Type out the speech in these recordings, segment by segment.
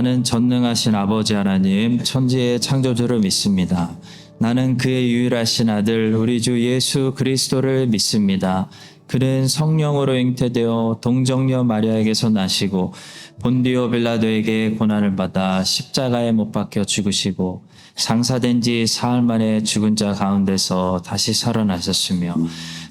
나는 전능하신 아버지 하나님, 천지의 창조주를 믿습니다. 나는 그의 유일하신 아들 우리 주 예수 그리스도를 믿습니다. 그는 성령으로 잉태되어 동정녀 마리아에게서 나시고 본디오 빌라도에게 고난을 받아 십자가에 못 박혀 죽으시고 장사된 지 사흘 만에 죽은 자 가운데서 다시 살아나셨으며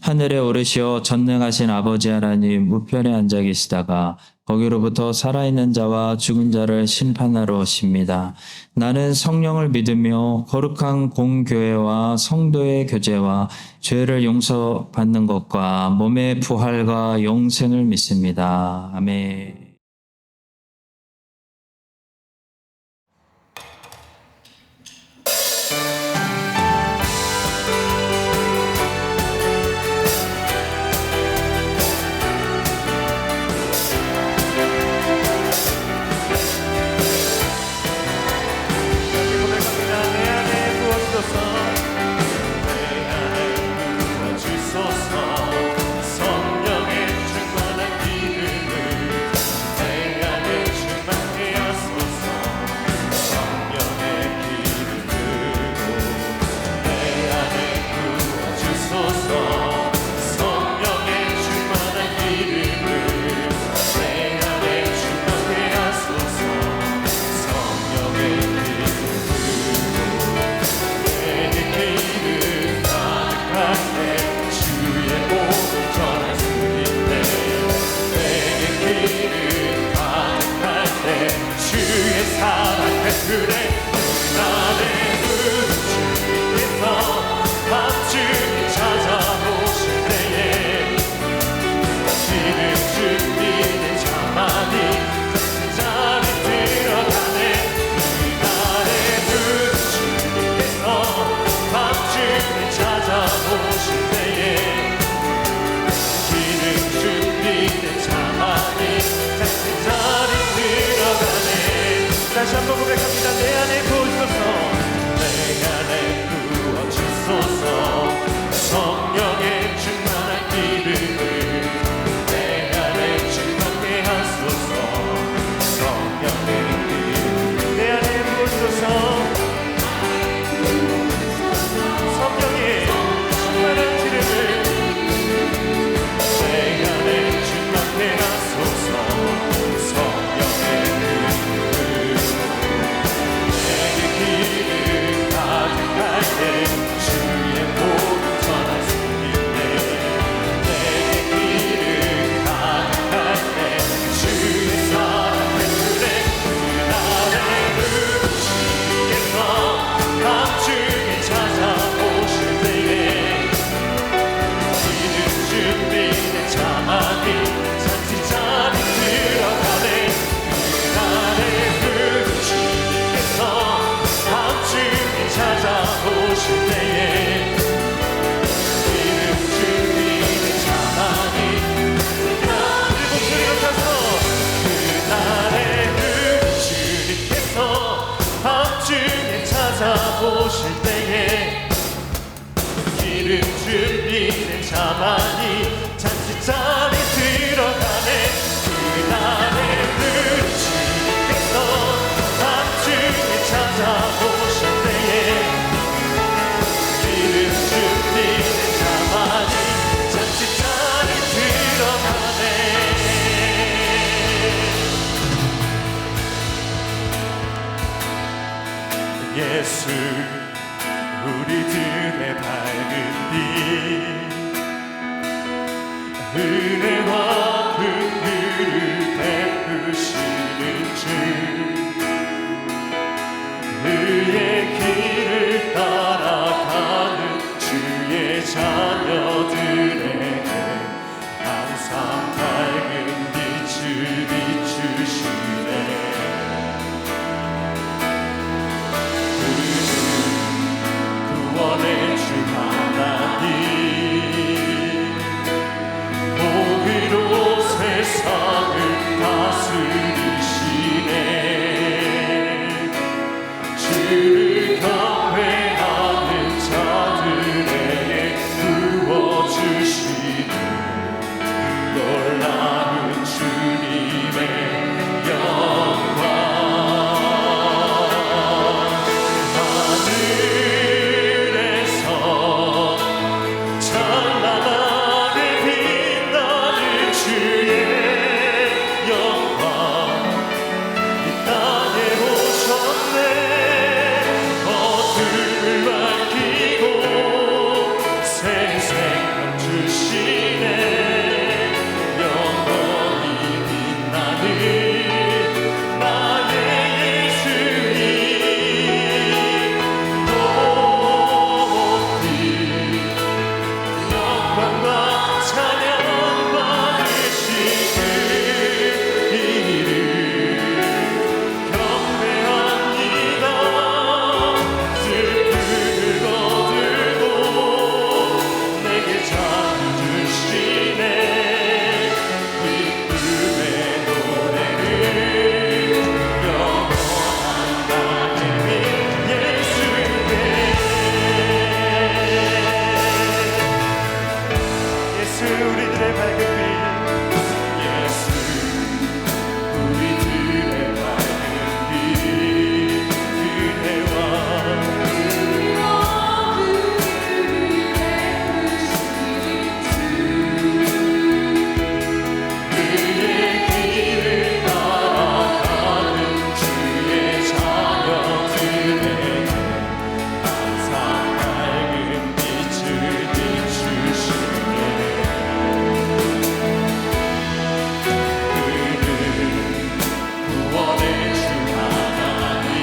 하늘에 오르시어 전능하신 아버지 하나님 우편에 앉아 계시다가 거기로부터 살아있는 자와 죽은 자를 심판하러 오십니다. 나는 성령을 믿으며 거룩한 공교회와 성도의 교제와 죄를 용서받는 것과 몸의 부활과 영생을 믿습니다. 아멘. 다시 한번 고백합니다. 내 안에 부어주소서, 내 안에 부어주소서. 성령의 충만한 기름을 내 안에 충만케 하소서. 성령의 기름 내 안에 부어주소서. 성령의 충만한 기름을 내 안에 충만케 하소서. 주의 복음 전할 수 있네. 내게 길을 가득할 때 주의 사랑을 그래. 그날의 주께서 밤중에 찾아오실 때에 기름 준비된 자만이 잔치자리 들어가네. 그날의 주께서 밤중에 찾아오실 때에 기름 준비된 자만이 나를 목소리 높여서 그날에 주님께서 밤중에 찾아오실 때에 기름 준비된 자만이 잔치자리 들어가네. 그날에 주님께서 밤중에 찾아오실 때에 기름 준비된 자만이 잔치자리 들어가네. 예수 우리들의 밝은 빛 은혜와 긍휼을 베푸시는 주 그의 길을 따라가는 주의 자녀들에게 항상 밝은 빛을 비추시네. 그는 구원의 주 하나님 복으로 세상을 다스리시네. 주를 경외하는 자들에게 부어주시네. 새 생명 주시네 영원히 빛나는 나의 예수님 높이 영광과 찬양 받으시길 이를 경배합니다. 슬픔을 거두고 내게 자유 주시네 기쁨의 노래를 영원한 나의 예수께 예수 우리들의 밝은 빛 예수 우리들의 밝은 빛 그대와 그의 길을 따라가는 주의 자녀들에게 항상 밝은 빛을 비추시네 그는 구원의 주 하나님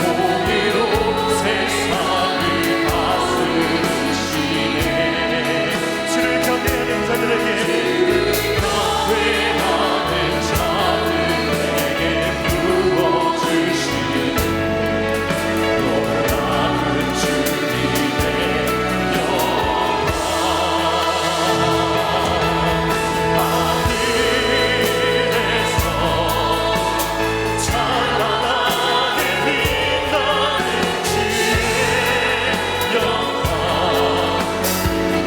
공의로 세상을 다스리시네 주를 경외하는 자들에게 부어주시네 놀라운 주님의 하늘에서 찬란하게 빛나는 주의 영광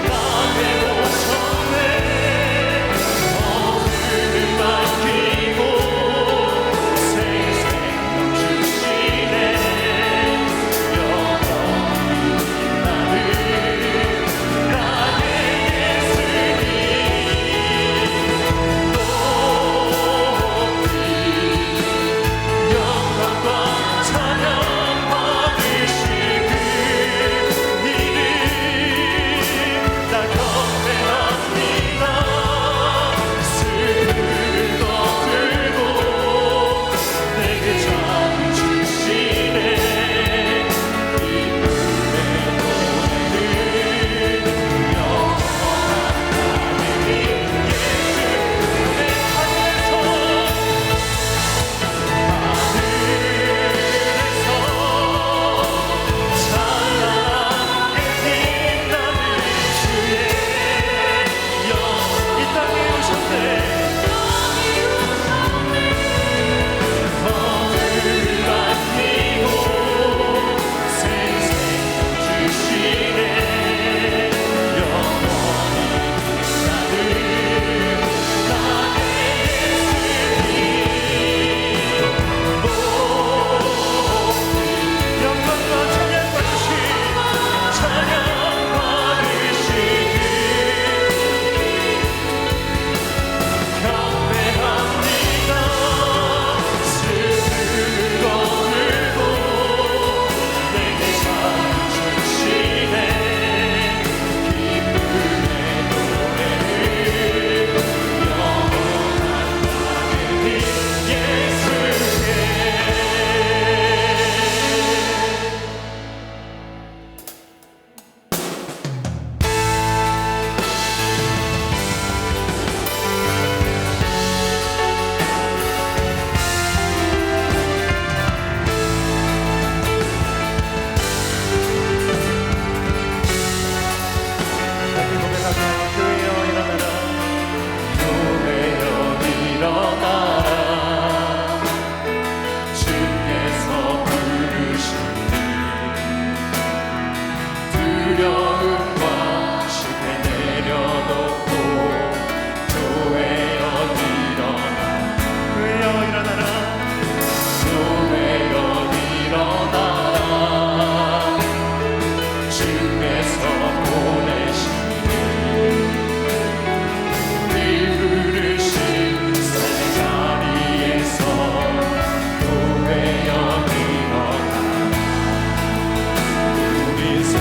땅에 오셨네 어둠을 밝히고 새 생명 주시네 영원히 빛나는 나의 예수님 높이 영광과 찬양 받으시길 이름 나 경배합니다. 슬픔을 거두고 내게 자유 주시네 기쁨의 노래를 영원한 나의 예수의 하늘에서 찬란하게 빛나는 주의 영 이 땅에 오셨네 어둠을 밝히고 새 생명 주시네 영원히 빛나는 나의 예수님 영광과 찬양 받으시길 경배합니다. 슬픔을 거두고 내게 자유 주시네 기쁨의 노래를 영원한 나의 빛 예수께 고백하며 교회여 일어나라 교회여 일어나라 주께서 부르시니 두려움과 실패 내려놓고 교회여 일어나라 교회여 일어나라 교회여 일어나라 주께서 보내시니 우리 부르신 새 자리에서 교회여 일어나라 우리 새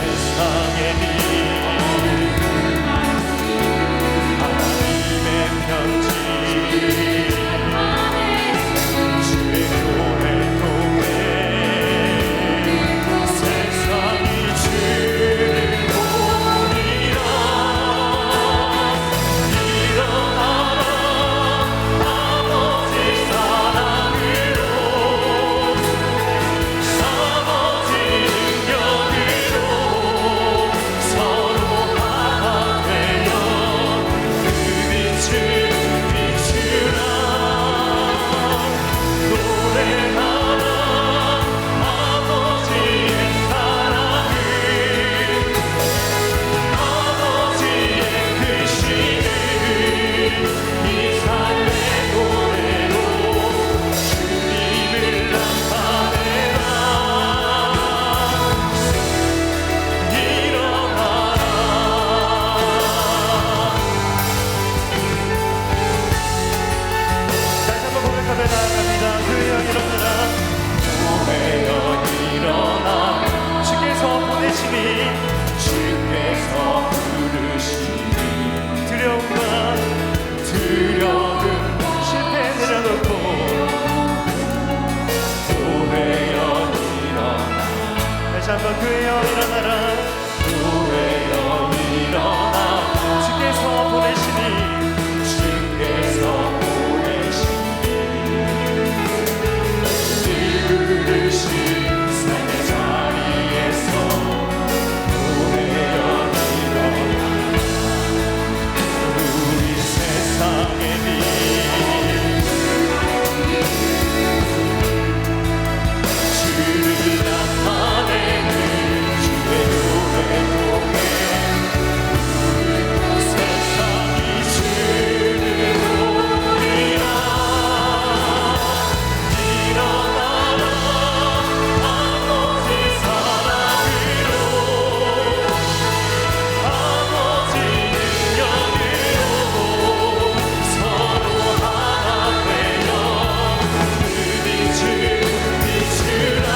다시 한번 교회여 일어나라 교회여 일어나 주께서 보내시니 주께서 부르신 삶의 자리에서 교회여 일어나 우리 세상의 빛 주를 나타내는 주의 교회 통해 세상이 주를 보리라 일어나라 아버지 사랑으로 아버지 능력으로 서로 하나 되어 비추라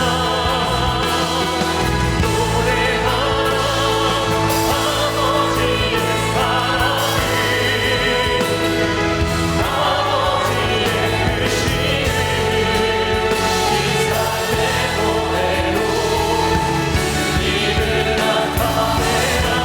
노래하라 아버지의 사랑을 아버지의 크심을 이 삶의 노래로 주님을 나타내라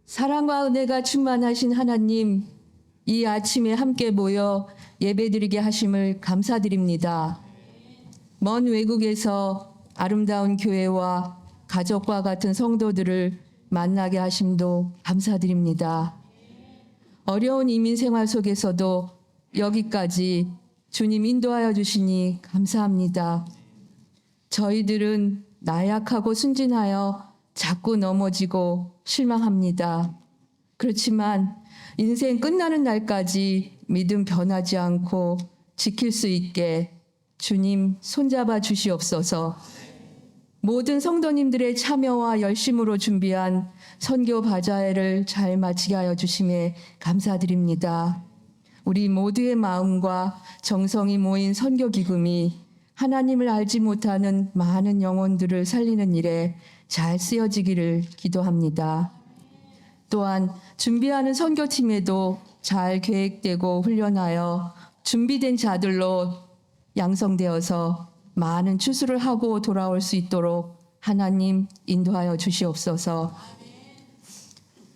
사랑과 은혜가 충만하신 하나님, 이 아침에 함께 모여 예배드리게 하심을 감사드립니다. 먼 외국에서 아름다운 교회와 가족과 같은 성도들을 만나게 하심도 감사드립니다. 어려운 이민 생활 속에서도 여기까지 주님 인도하여 주시니 감사합니다. 저희들은 나약하고 순진하여 자꾸 넘어지고 실망합니다. 그렇지만 인생 끝나는 날까지 믿음 변하지 않고 지킬 수 있게 주님 손잡아 주시옵소서. 모든 성도님들의 참여와 열심으로 준비한 선교 바자회를 잘 마치게 하여 주심에 감사드립니다. 우리 모두의 마음과 정성이 모인 선교 기금이 하나님을 알지 못하는 많은 영혼들을 살리는 일에 잘 쓰여지기를 기도합니다. 또한 준비하는 선교팀에도 잘 계획되고 훈련하여 준비된 자들로 양성되어서 많은 추수를 하고 돌아올 수 있도록 하나님 인도하여 주시옵소서.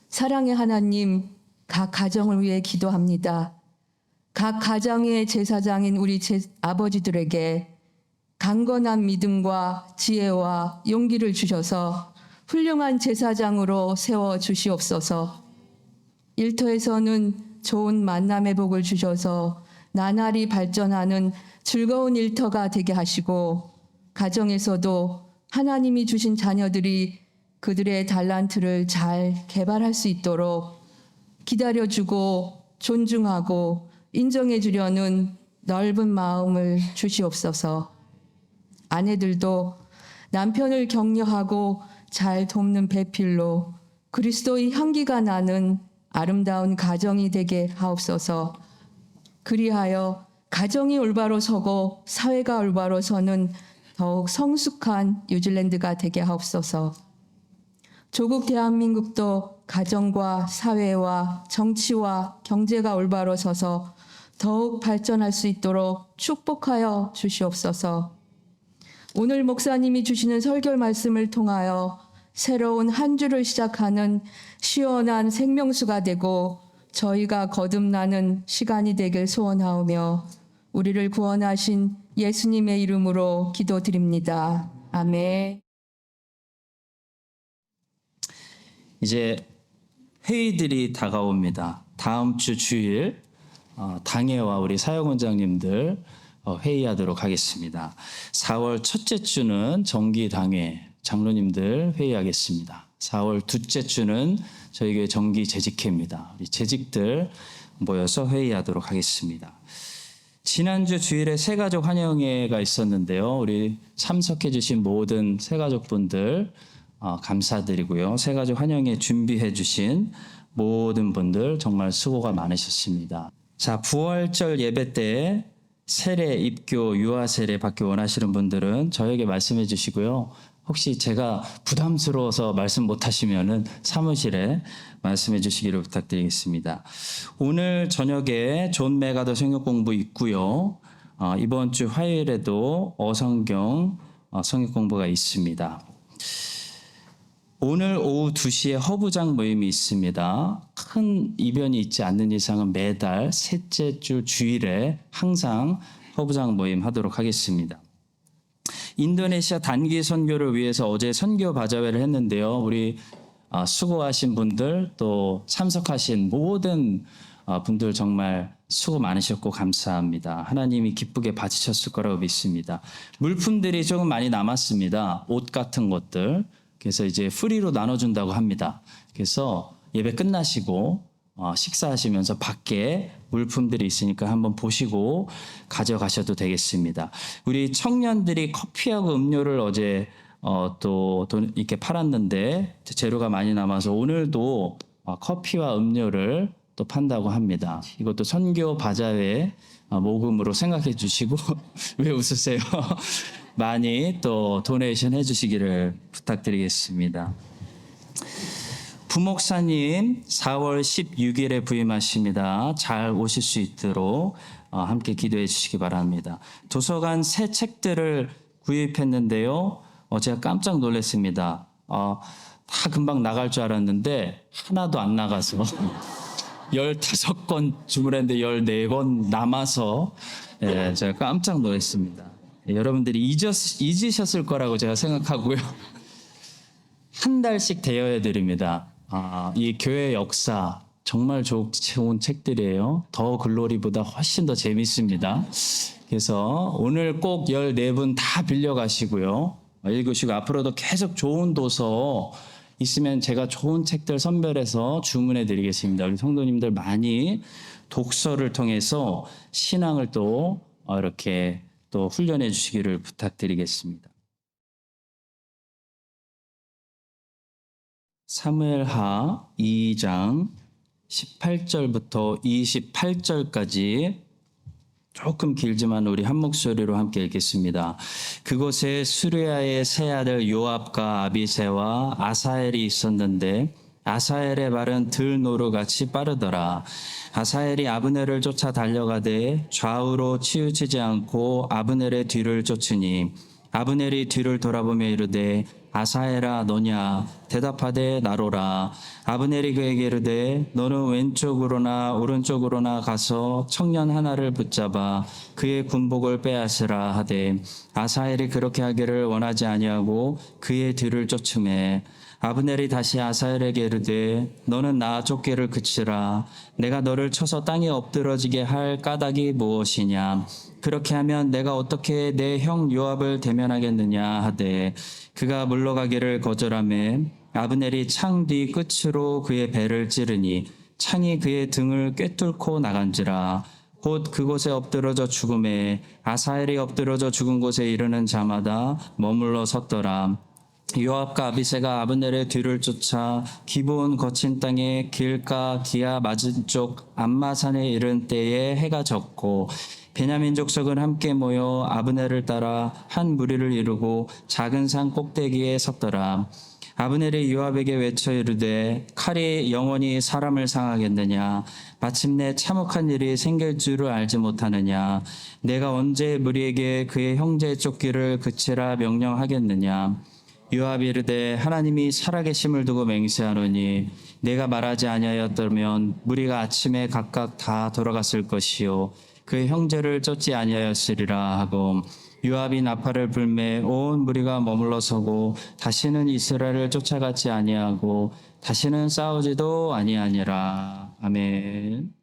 사랑의 하나님, 각 가정을 위해 기도합니다. 각 가정의 제사장인 우리 아버지들에게 강건한 믿음과 지혜와 용기를 주셔서 훌륭한 제사장으로 세워 주시옵소서. 일터에서는 좋은 만남의 복을 주셔서 나날이 발전하는 즐거운 일터가 되게 하시고, 가정에서도 하나님이 주신 자녀들이 그들의 달란트를 잘 개발할 수 있도록 기다려주고 존중하고 인정해 주려는 넓은 마음을 주시옵소서. 아내들도 남편을 격려하고 잘 돕는 배필로 그리스도의 향기가 나는 아름다운 가정이 되게 하옵소서. 그리하여 가정이 올바로 서고 사회가 올바로 서는 더욱 성숙한 뉴질랜드가 되게 하옵소서. 조국 대한민국도 가정과 사회와 정치와 경제가 올바로 서서 더욱 발전할 수 있도록 축복하여 주시옵소서. 오늘 목사님이 주시는 설교 말씀을 통하여 새로운 한 주를 시작하는 시원한 생명수가 되고 저희가 거듭나는 시간이 되길 소원하오며 우리를 구원하신 예수님의 이름으로 기도드립니다. 아멘. 이제 회의들이 다가옵니다. 다음 주 주일 당회와 우리 사역원장님들 회의하도록 하겠습니다. 4월 첫째 주는 정기당회 장로님들 회의하겠습니다. 4월 둘째 주는 저희 교회 정기 재직회입니다. 우리 재직들 모여서 회의하도록 하겠습니다. 지난주 주일에 새가족 환영회가 있었는데요. 우리 참석해 주신 모든 새가족분들 감사드리고요. 새가족 환영회 준비해 주신 모든 분들 정말 수고가 많으셨습니다. 자, 부활절 예배 때 세례, 입교, 유아 세례 받기 원하시는 분들은 저에게 말씀해 주시고요. 혹시 제가 부담스러워서 말씀 못 하시면은 사무실에 말씀해 주시기를 부탁드리겠습니다. 오늘 저녁에 존 메가더 성경 공부 있고요. 이번 주 화요일에도 어성경 성경 공부가 있습니다. 오늘 오후 2시에 허부장 모임이 있습니다. 큰 이변이 있지 않는 이상은 매달 셋째 주 주일에 항상 허부장 모임 하도록 하겠습니다. 인도네시아 단기 선교를 위해서 어제 선교 바자회를 했는데요. 우리 수고하신 분들 또 참석하신 모든 분들 정말 수고 많으셨고 감사합니다. 하나님이 기쁘게 봐주셨을 거라고 믿습니다. 물품들이 조금 많이 남았습니다. 옷 같은 것들. 그래서 이제 프리로 나눠준다고 합니다. 그래서 예배 끝나시고 식사하시면서 밖에 물품들이 있으니까 한번 보시고 가져가셔도 되겠습니다. 우리 청년들이 커피하고 음료를 어제 또 이렇게 팔았는데 재료가 많이 남아서 오늘도 커피와 음료를 또 판다고 합니다. 이것도 선교 바자회 모금으로 생각해 주시고 왜 웃으세요? 많이 또 도네이션 해주시기를 부탁드리겠습니다. 부목사님 4월 16일에 부임하십니다. 잘 오실 수 있도록 함께 기도해 주시기 바랍니다. 도서관 새 책들을 구입했는데요. 제가 깜짝 놀랐습니다. 다 금방 나갈 줄 알았는데 하나도 안 나가서 15권 주문했는데 14권 남아서 제가 깜짝 놀랐습니다. 여러분들이 잊으셨을 거라고 제가 생각하고요. 한 달씩 대여해 드립니다. 이 교회 역사 정말 좋은 책들이에요. 더 글로리보다 훨씬 더 재밌습니다. 그래서 오늘 꼭 14분 다 빌려가시고요. 읽으시고 앞으로도 계속 좋은 도서 있으면 제가 좋은 책들 선별해서 주문해 드리겠습니다. 우리 성도님들 많이 독서를 통해서 신앙을 또 이렇게 또 훈련해 주시기를 부탁드리겠습니다. 사무엘하 2장 18절부터 28절까지 조금 길지만 우리 한 목소리로 함께 읽겠습니다. 그곳에 수르야의 세 아들 요압과 아비새와 아사엘이 있었는데 아사엘의 발은 들노루같이 빠르더라. 아사엘이 아브넬을 쫓아 달려가되 좌우로 치우치지 않고 아브넬의 뒤를 쫓으니 아브넬이 뒤를 돌아보며 이르되 아사엘아 너냐 대답하되 나로라. 아브넬이 그에게 이르되 너는 왼쪽으로나 오른쪽으로나 가서 청년 하나를 붙잡아 그의 군복을 빼앗으라 하되 아사엘이 그렇게 하기를 원하지 아니하고 그의 뒤를 쫓으매 아브넬이 다시 아사엘에게 이르되 너는 나 쫓기를 그치라. 내가 너를 쳐서 땅에 엎드러지게 할 까닭이 무엇이냐. 그렇게 하면 내가 어떻게 내 형 요압을 대면하겠느냐 하되 그가 물러가기를 거절하매 아브넬이 창 뒤 끝으로 그의 배를 찌르니 창이 그의 등을 꿰뚫고 나간지라. 곧 그곳에 엎드러져 죽음에 아사엘이 엎드러져 죽은 곳에 이르는 자마다 머물러 섰더라. 요압과 아비새가 아브넬의 뒤를 쫓아 기브온 거친 땅에 길가 기아 맞은 쪽 암마산에 이른 때에 해가 졌고 베냐민 족속은 함께 모여 아브넬을 따라 한 무리를 이루고 작은 산 꼭대기에 섰더라. 아브넬이 요압에게 외쳐 이르되 칼이 영원히 사람을 상하겠느냐. 마침내 참혹한 일이 생길 줄을 알지 못하느냐. 내가 언제 무리에게 그의 형제의 쫓기를 그치라 명령하겠느냐. 요압이 이르되 하나님이 살아계심을 두고 맹세하노니 내가 말하지 아니하였다면 무리가 아침에 각각 다 돌아갔을 것이요 그의 형제를 쫓지 아니하였으리라 하고 요압이 나팔을 불매 온 무리가 머물러 서고 다시는 이스라엘을 쫓아가지 아니하고 다시는 싸우지도 아니하니라. 아멘.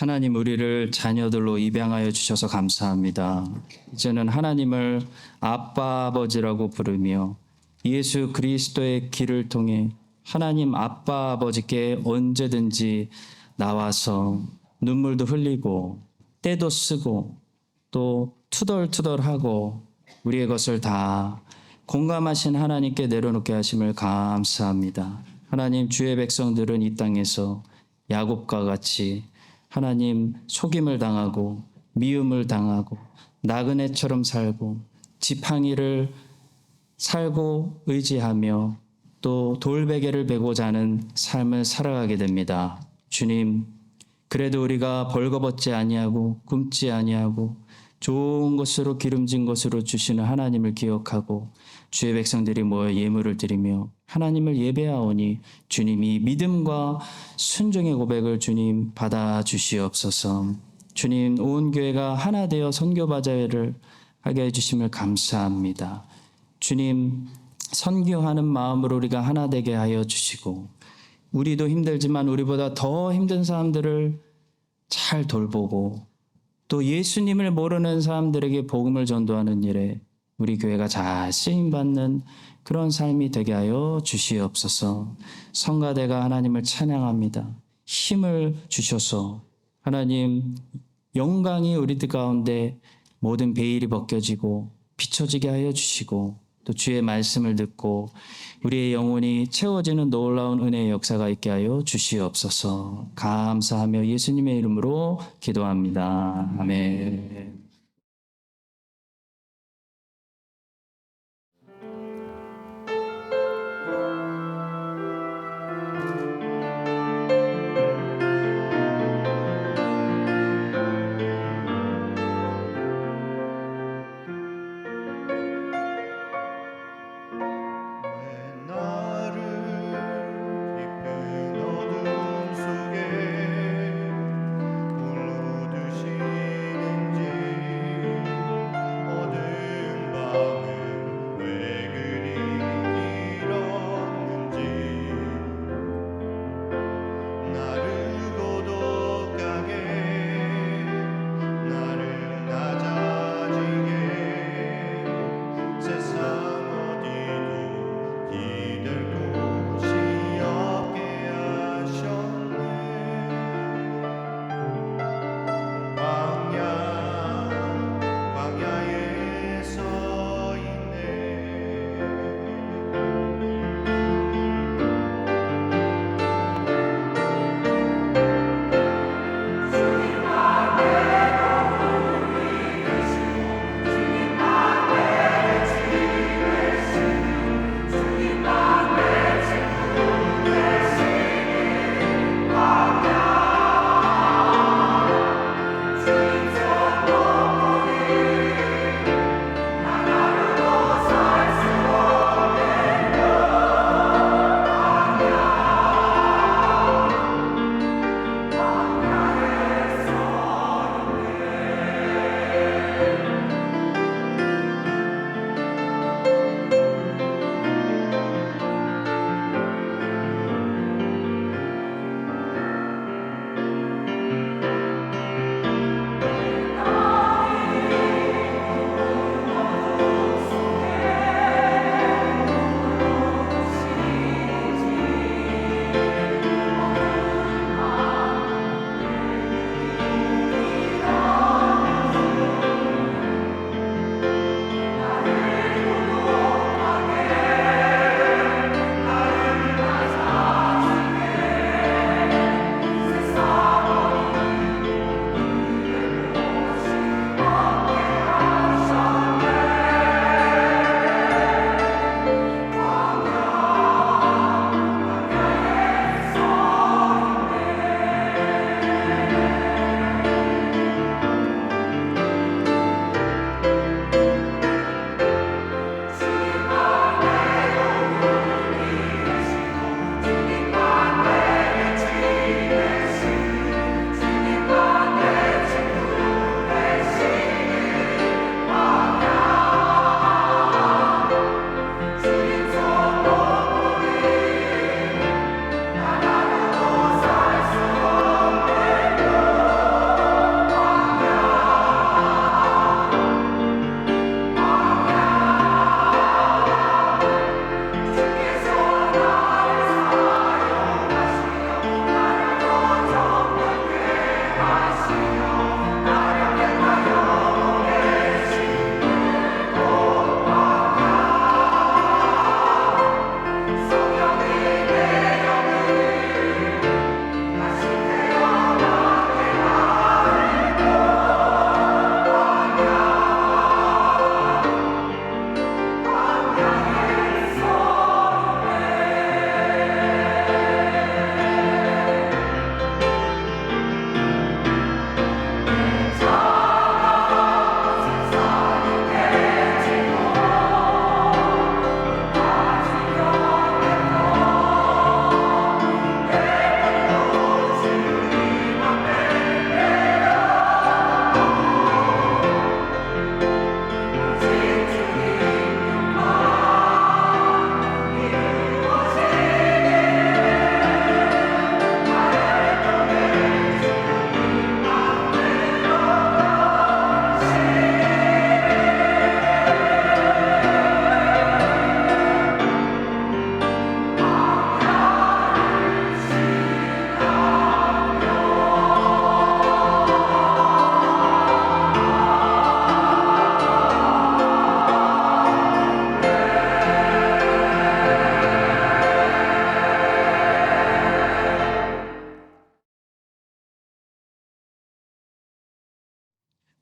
하나님 우리를 자녀들로 입양하여 주셔서 감사합니다. 이제는 하나님을 아빠 아버지라고 부르며 예수 그리스도의 길을 통해 하나님 아빠 아버지께 언제든지 나와서 눈물도 흘리고 때도 쓰고 또 투덜투덜하고 우리의 것을 다 공감하신 하나님께 내려놓게 하심을 감사합니다. 하나님 주의 백성들은 이 땅에서 야곱과 같이 하나님 속임을 당하고 미움을 당하고 나그네처럼 살고 지팡이를 살고 의지하며 또 돌베개를 베고 자는 삶을 살아가게 됩니다. 주님, 그래도 우리가 벌거벗지 아니하고 굶지 아니하고 좋은 것으로 기름진 것으로 주시는 하나님을 기억하고 주의 백성들이 모여 예물을 드리며 하나님을 예배하오니 주님이 믿음과 순종의 고백을 주님 받아 주시옵소서. 주님, 온 교회가 하나 되어 선교바자회를 하게 해주심을 감사합니다. 주님, 선교하는 마음으로 우리가 하나 되게 하여 주시고 우리도 힘들지만 우리보다 더 힘든 사람들을 잘 돌보고 또 예수님을 모르는 사람들에게 복음을 전도하는 일에 우리 교회가 잘 쓰임받는 그런 삶이 되게 하여 주시옵소서. 성가대가 하나님을 찬양합니다. 힘을 주셔서 하나님 영광이 우리들 가운데 모든 베일이 벗겨지고 비춰지게 하여 주시고 또 주의 말씀을 듣고 우리의 영혼이 채워지는 놀라운 은혜의 역사가 있게 하여 주시옵소서. 감사하며 예수님의 이름으로 기도합니다. 아멘. 나를 깊은 어둠 속에 홀로 두시는지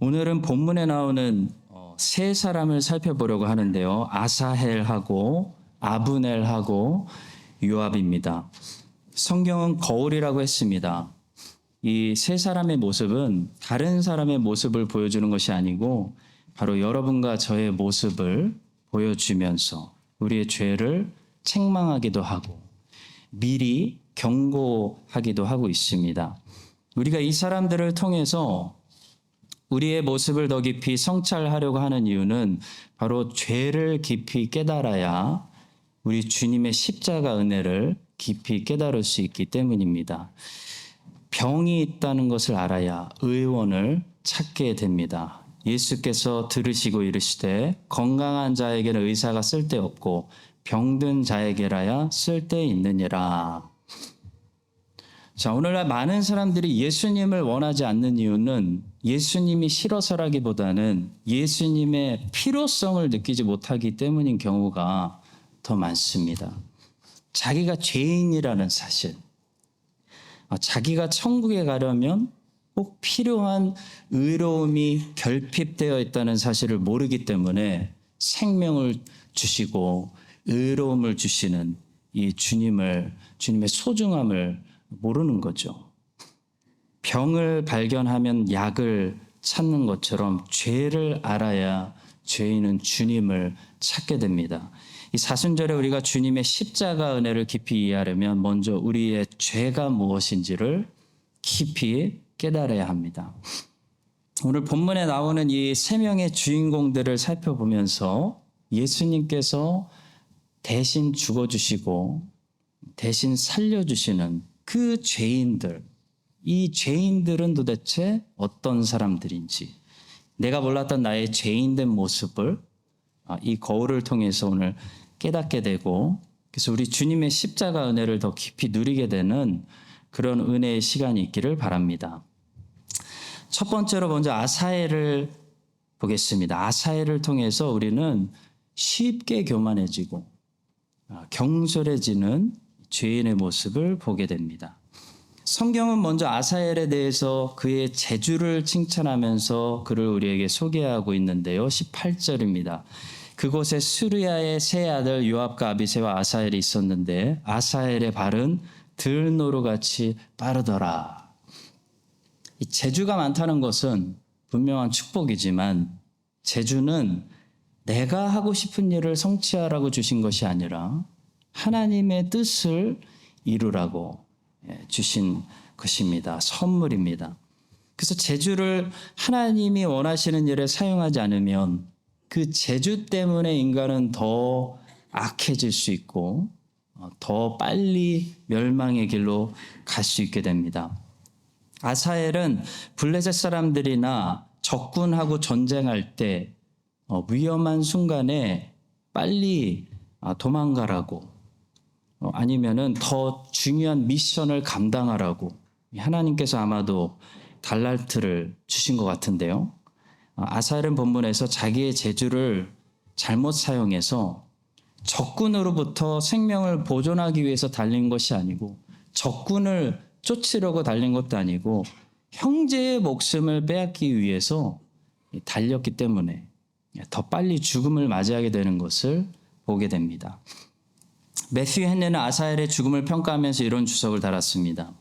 오늘은 본문에 나오는 세 사람을 살펴보려고 하는데요. 아사헬하고 아브넬하고 요압입니다. 성경은 거울이라고 했습니다. 이 세 사람의 모습은 다른 사람의 모습을 보여주는 것이 아니고 바로 여러분과 저의 모습을 보여주면서 우리의 죄를 책망하기도 하고 미리 경고하기도 하고 있습니다. 우리가 이 사람들을 통해서 우리의 모습을 더 깊이 성찰하려고 하는 이유는 바로 죄를 깊이 깨달아야 우리 주님의 십자가 은혜를 깊이 깨달을 수 있기 때문입니다. 병이 있다는 것을 알아야 의원을 찾게 됩니다. 예수께서 들으시고 이르시되 건강한 자에게는 의사가 쓸데없고 병든 자에게라야 쓸데있느니라. 자, 오늘날 많은 사람들이 예수님을 원하지 않는 이유는 예수님이 싫어서라기보다는 예수님의 필요성을 느끼지 못하기 때문인 경우가 더 많습니다. 자기가 죄인이라는 사실, 자기가 천국에 가려면 꼭 필요한 의로움이 결핍되어 있다는 사실을 모르기 때문에 생명을 주시고 의로움을 주시는 이 주님의 소중함을 모르는 거죠. 병을 발견하면 약을 찾는 것처럼 죄를 알아야 죄인은 주님을 찾게 됩니다. 이 사순절에 우리가 주님의 십자가 은혜를 깊이 이해하려면 먼저 우리의 죄가 무엇인지를 깊이 깨달아야 합니다. 오늘 본문에 나오는 이 세 명의 주인공들을 살펴보면서 예수님께서 대신 죽어주시고 대신 살려주시는 그 죄인들, 이 죄인들은 도대체 어떤 사람들인지 내가 몰랐던 나의 죄인된 모습을 이 거울을 통해서 오늘 깨닫게 되고 그래서 우리 주님의 십자가 은혜를 더 깊이 누리게 되는 그런 은혜의 시간이 있기를 바랍니다. 첫 번째로 먼저 아사엘을 보겠습니다. 아사엘을 통해서 우리는 쉽게 교만해지고 경솔해지는 죄인의 모습을 보게 됩니다. 성경은 먼저 아사엘에 대해서 그의 재주를 칭찬하면서 그를 우리에게 소개하고 있는데요. 18절입니다. 그곳에 수르야의 세 아들 요압과 아비새와 아사엘이 있었는데 아사엘의 발은 들노루같이 빠르더라. 이 재주가 많다는 것은 분명한 축복이지만 재주는 내가 하고 싶은 일을 성취하라고 주신 것이 아니라 하나님의 뜻을 이루라고 주신 것입니다. 선물입니다. 그래서 재주를 하나님이 원하시는 일에 사용하지 않으면 그 재주 때문에 인간은 더 악해질 수 있고 더 빨리 멸망의 길로 갈 수 있게 됩니다. 아사엘은 블레셋 사람들이나 적군하고 전쟁할 때 위험한 순간에 빨리 도망가라고 아니면은 더 중요한 미션을 감당하라고 하나님께서 아마도 달란트를 주신 것 같은데요. 아사엘은 본문에서 자기의 재주를 잘못 사용해서 적군으로부터 생명을 보존하기 위해서 달린 것이 아니고 적군을 쫓으려고 달린 것도 아니고 형제의 목숨을 빼앗기 위해서 달렸기 때문에 더 빨리 죽음을 맞이하게 되는 것을 보게 됩니다. 매튜 헨리는 아사엘의 죽음을 평가하면서 이런 주석을 달았습니다.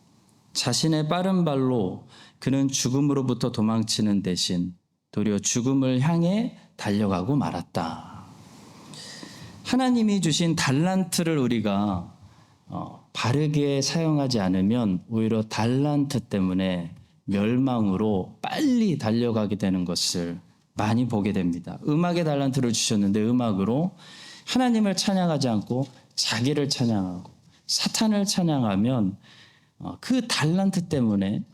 자신의 빠른 발로 그는 죽음으로부터 도망치는 대신 도리어 죽음을 향해 달려가고 말았다. 하나님이 주신 달란트를 우리가 바르게 사용하지 않으면 오히려 달란트 때문에 멸망으로 빨리 달려가게 되는 것을 많이 보게 됩니다. 음악의 달란트를 주셨는데 음악으로 하나님을 찬양하지 않고 자기를 찬양하고 사탄을 찬양하면 그 달란트 때문에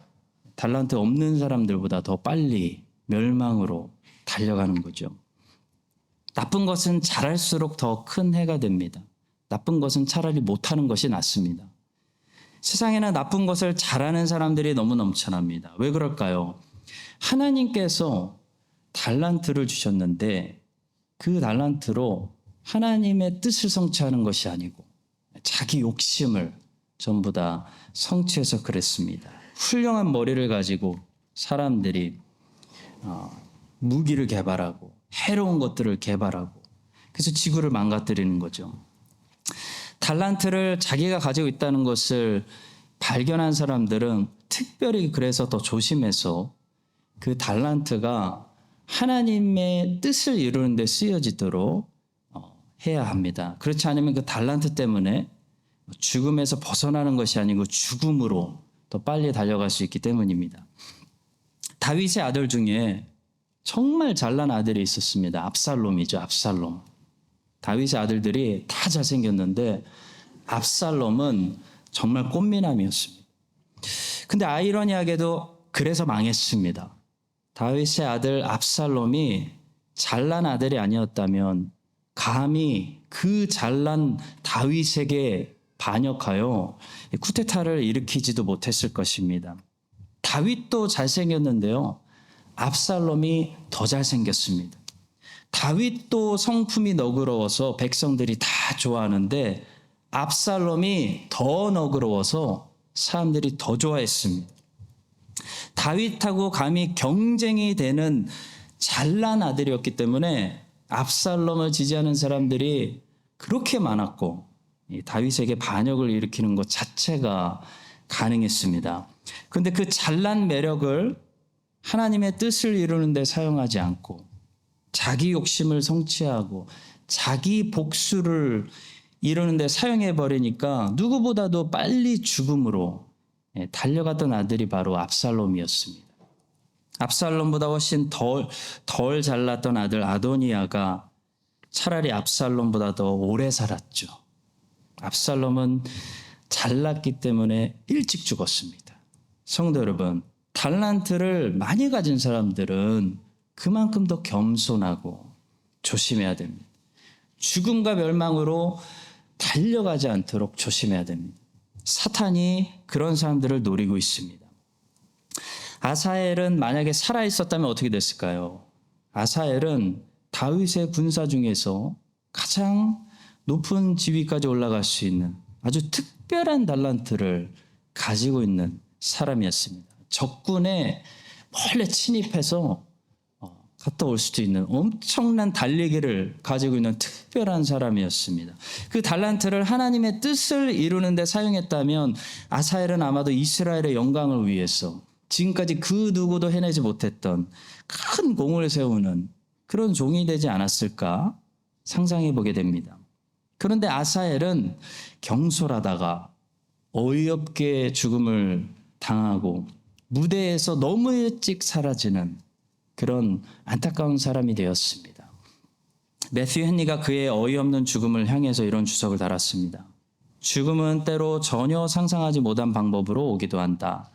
달란트 없는 사람들보다 더 빨리 멸망으로 달려가는 거죠. 나쁜 것은 잘할수록 더 큰 해가 됩니다. 나쁜 것은 차라리 못하는 것이 낫습니다. 세상에는 나쁜 것을 잘하는 사람들이 너무 넘쳐납니다. 왜 그럴까요? 하나님께서 달란트를 주셨는데 그 달란트로 하나님의 뜻을 성취하는 것이 아니고 자기 욕심을 전부 다 성취해서 그랬습니다. 훌륭한 머리를 가지고 사람들이 무기를 개발하고 해로운 것들을 개발하고 그래서 지구를 망가뜨리는 거죠. 달란트를 자기가 가지고 있다는 것을 발견한 사람들은 특별히 그래서 더 조심해서 그 달란트가 하나님의 뜻을 이루는 데 쓰여지도록 해야 합니다. 그렇지 않으면 그 달란트 때문에 죽음에서 벗어나는 것이 아니고 죽음으로 더 빨리 달려갈 수 있기 때문입니다. 다윗의 아들 중에 정말 잘난 아들이 있었습니다. 압살롬이죠. 압살롬. 다윗의 아들들이 다 잘생겼는데 압살롬은 정말 꽃미남이었습니다. 근데 아이러니하게도 그래서 망했습니다. 다윗의 아들 압살롬이 잘난 아들이 아니었다면 감히 그 잘난 다윗에게 반역하여 쿠데타를 일으키지도 못했을 것입니다. 다윗도 잘생겼는데요. 압살롬이 더 잘생겼습니다. 다윗도 성품이 너그러워서 백성들이 다 좋아하는데 압살롬이 더 너그러워서 사람들이 더 좋아했습니다. 다윗하고 감히 경쟁이 되는 잘난 아들이었기 때문에 압살롬을 지지하는 사람들이 그렇게 많았고 다윗에게 반역을 일으키는 것 자체가 가능했습니다. 그런데 그 잘난 매력을 하나님의 뜻을 이루는 데 사용하지 않고 자기 욕심을 성취하고 자기 복수를 이루는 데 사용해 버리니까 누구보다도 빨리 죽음으로 달려갔던 아들이 바로 압살롬이었습니다. 압살롬보다 훨씬 덜 잘났던 아들 아도니아가 차라리 압살롬보다 더 오래 살았죠. 압살롬은 잘났기 때문에 일찍 죽었습니다. 성도 여러분, 달란트를 많이 가진 사람들은 그만큼 더 겸손하고 조심해야 됩니다. 죽음과 멸망으로 달려가지 않도록 조심해야 됩니다. 사탄이 그런 사람들을 노리고 있습니다. 아사엘은 만약에 살아있었다면 어떻게 됐을까요? 아사엘은 다윗의 군사 중에서 가장 높은 지위까지 올라갈 수 있는 아주 특별한 달란트를 가지고 있는 사람이었습니다. 적군에 몰래 침입해서 갔다 올 수도 있는 엄청난 달리기를 가지고 있는 특별한 사람이었습니다. 그 달란트를 하나님의 뜻을 이루는 데 사용했다면 아사엘은 아마도 이스라엘의 영광을 위해서 지금까지 그 누구도 해내지 못했던 큰 공을 세우는 그런 종이 되지 않았을까 상상해 보게 됩니다. 그런데 아사엘은 경솔하다가 어이없게 죽음을 당하고 무대에서 너무 일찍 사라지는 그런 안타까운 사람이 되었습니다. 매튜 헨리가 그의 어이없는 죽음을 향해서 이런 주석을 달았습니다. 죽음은 때로 전혀 상상하지 못한 방법으로 오기도 한다.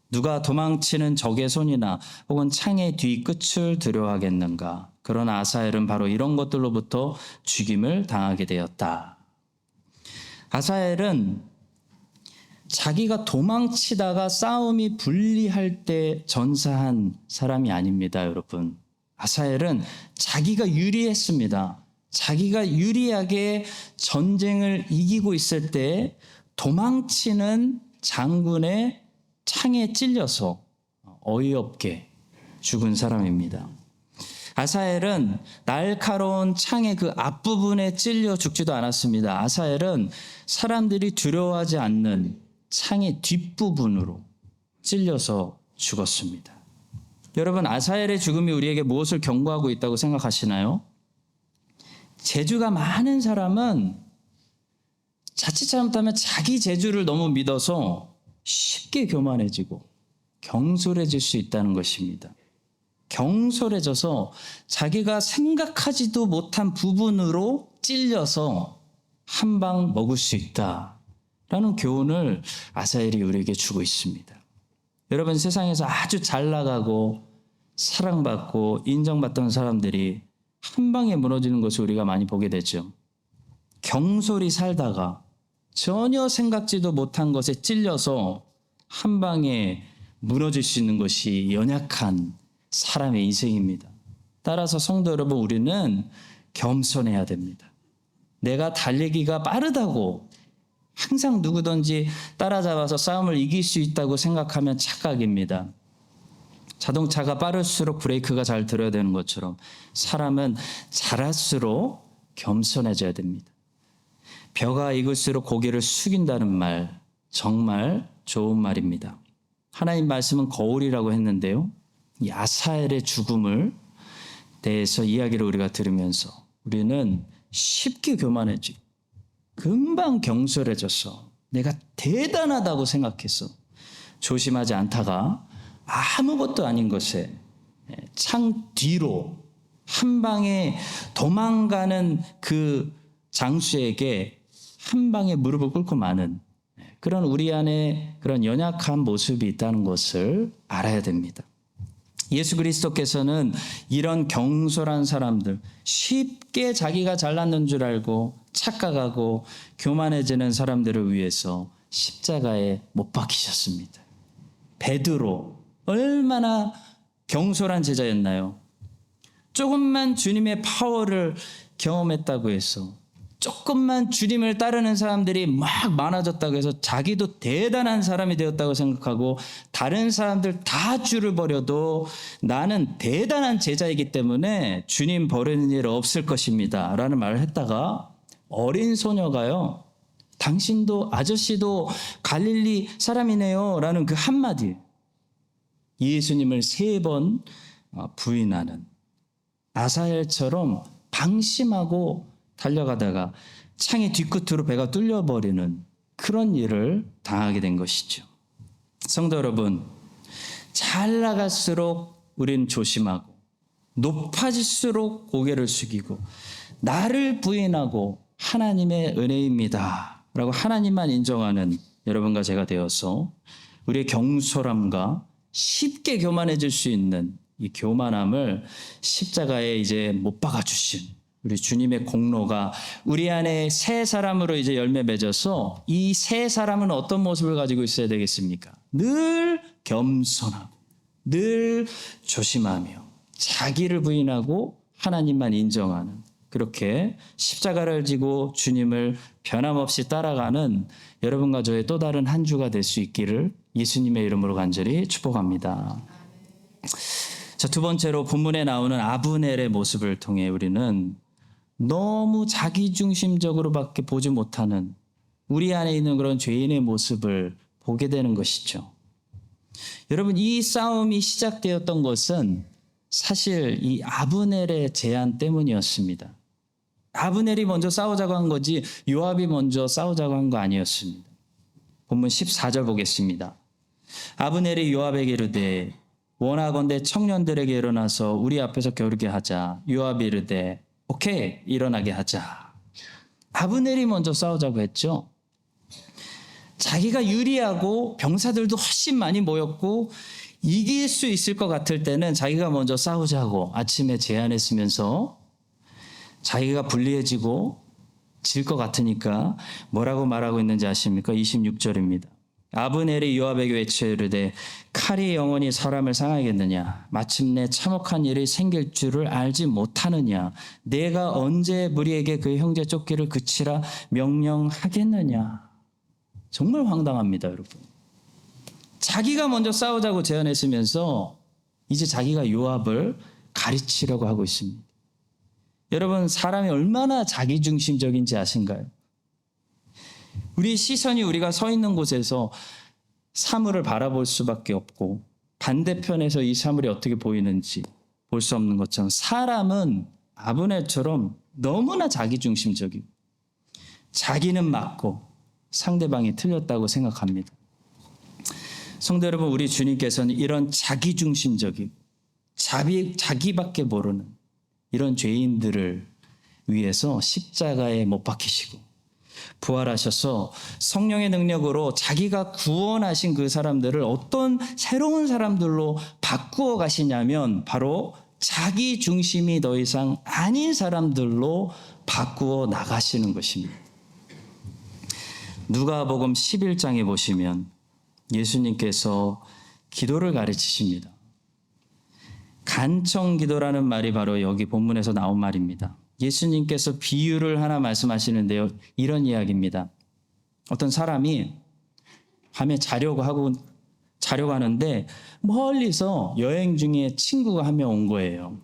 누가 도망치는 적의 손이나 혹은 창의 뒤끝을 두려워하겠는가. 그러나 아사엘은 바로 이런 것들로부터 죽임을 당하게 되었다. 아사엘은 자기가 도망치다가 싸움이 불리할 때 전사한 사람이 아닙니다, 여러분. 아사엘은 자기가 유리했습니다. 자기가 유리하게 전쟁을 이기고 있을 때 도망치는 장군의 창에 찔려서 어이없게 죽은 사람입니다. 아사엘은 날카로운 창의 그 앞부분에 찔려 죽지도 않았습니다. 아사엘은 사람들이 두려워하지 않는 창의 뒷부분으로 찔려서 죽었습니다. 여러분, 아사엘의 죽음이 우리에게 무엇을 경고하고 있다고 생각하시나요? 재주가 많은 사람은 자칫 잘못하면 자기 재주를 너무 믿어서 쉽게 교만해지고 경솔해질 수 있다는 것입니다. 경솔해져서 자기가 생각하지도 못한 부분으로 찔려서 한 방 먹을 수 있다라는 교훈을 아사엘이 우리에게 주고 있습니다. 여러분, 세상에서 아주 잘 나가고 사랑받고 인정받던 사람들이 한 방에 무너지는 것을 우리가 많이 보게 되죠. 경솔히 살다가 전혀 생각지도 못한 것에 찔려서 한 방에 무너질 수 있는 것이 연약한 사람의 인생입니다. 따라서 성도 여러분, 우리는 겸손해야 됩니다. 내가 달리기가 빠르다고 항상 누구든지 따라잡아서 싸움을 이길 수 있다고 생각하면 착각입니다. 자동차가 빠를수록 브레이크가 잘 들어야 되는 것처럼 사람은 자랄수록 겸손해져야 됩니다. 벼가 익을수록 고개를 숙인다는 말, 정말 좋은 말입니다. 하나님 말씀은 거울이라고 했는데요. 이 아사엘의 죽음을 대해서 이야기를 우리가 들으면서 우리는 쉽게 교만해지, 금방 경솔해져서 내가 대단하다고 생각해서 조심하지 않다가 아무것도 아닌 것에 창 뒤로 한 방에 도망가는 그 장수에게 한 방에 무릎을 꿇고 마는 그런 우리 안에 그런 연약한 모습이 있다는 것을 알아야 됩니다. 예수 그리스도께서는 이런 경솔한 사람들, 쉽게 자기가 잘났는 줄 알고 착각하고 교만해지는 사람들을 위해서 십자가에 못 박히셨습니다. 베드로 얼마나 경솔한 제자였나요? 조금만 주님의 파워를 경험했다고 해서, 조금만 주님을 따르는 사람들이 막 많아졌다고 해서 자기도 대단한 사람이 되었다고 생각하고 다른 사람들 다 줄을 버려도 나는 대단한 제자이기 때문에 주님 버리는 일 없을 것입니다 라는 말을 했다가 어린 소녀가요, 당신도 아저씨도 갈릴리 사람이네요 라는 그 한마디, 예수님을 3번 부인하는 아사엘처럼 방심하고 달려가다가 창의 뒤끝으로 배가 뚫려버리는 그런 일을 당하게 된 것이죠. 성도 여러분, 잘 나갈수록 우리는 조심하고 높아질수록 고개를 숙이고 나를 부인하고 하나님의 은혜입니다 라고 하나님만 인정하는 여러분과 제가 되어서 우리의 경솔함과 쉽게 교만해질 수 있는 이 교만함을 십자가에 이제 못 박아주신 우리 주님의 공로가 우리 안에 새 사람으로 이제 열매 맺어서 이 새 사람은 어떤 모습을 가지고 있어야 되겠습니까? 늘 겸손하고 늘 조심하며 자기를 부인하고 하나님만 인정하는, 그렇게 십자가를 지고 주님을 변함없이 따라가는 여러분과 저의 또 다른 한 주가 될 수 있기를 예수님의 이름으로 간절히 축복합니다. 자, 두 번째로 본문에 나오는 아브넬의 모습을 통해 우리는 너무 자기중심적으로밖에 보지 못하는 우리 안에 있는 그런 죄인의 모습을 보게 되는 것이죠. 여러분, 이 싸움이 시작되었던 것은 사실 이 아브넬의 제안 때문이었습니다. 아브넬이 먼저 싸우자고 한 거지 요압이 먼저 싸우자고 한 거 아니었습니다. 본문 14절 보겠습니다. 아브넬이 요압에게 이르되 원하건대 청년들에게 일어나서 우리 앞에서 겨루게 하자. 요압이 이르되 오케이, 일어나게 하자. 아브넬이 먼저 싸우자고 했죠. 자기가 유리하고 병사들도 훨씬 많이 모였고 이길 수 있을 것 같을 때는 자기가 먼저 싸우자고 아침에 제안했으면서 자기가 불리해지고 질 것 같으니까 뭐라고 말하고 있는지 아십니까? 26절입니다. 아브넬이 요압에게 외쳐 이르되 칼이 영원히 사람을 상하겠느냐? 마침내 참혹한 일이 생길 줄을 알지 못하느냐? 내가 언제 무리에게 그 형제 쫓기를 그치라 명령하겠느냐? 정말 황당합니다, 여러분. 자기가 먼저 싸우자고 제안했으면서 이제 자기가 요압을 가르치려고 하고 있습니다. 여러분, 사람이 얼마나 자기중심적인지 아신가요? 우리 시선이 우리가 서 있는 곳에서 사물을 바라볼 수밖에 없고 반대편에서 이 사물이 어떻게 보이는지 볼 수 없는 것처럼 사람은 아브넬처럼 너무나 자기중심적이고 자기는 맞고 상대방이 틀렸다고 생각합니다. 성도 여러분, 우리 주님께서는 이런 자기중심적인 자기밖에 모르는 이런 죄인들을 위해서 십자가에 못 박히시고 부활하셔서 성령의 능력으로 자기가 구원하신 그 사람들을 어떤 새로운 사람들로 바꾸어 가시냐면 바로 자기 중심이 더 이상 아닌 사람들로 바꾸어 나가시는 것입니다. 누가복음 11장에 보시면 예수님께서 기도를 가르치십니다. 간청기도라는 말이 바로 여기 본문에서 나온 말입니다. 예수님께서 비유를 하나 말씀하시는데요. 이런 이야기입니다. 어떤 사람이 밤에 자려고 하고 자려고 하는데 멀리서 여행 중에 친구가 한 명 온 거예요.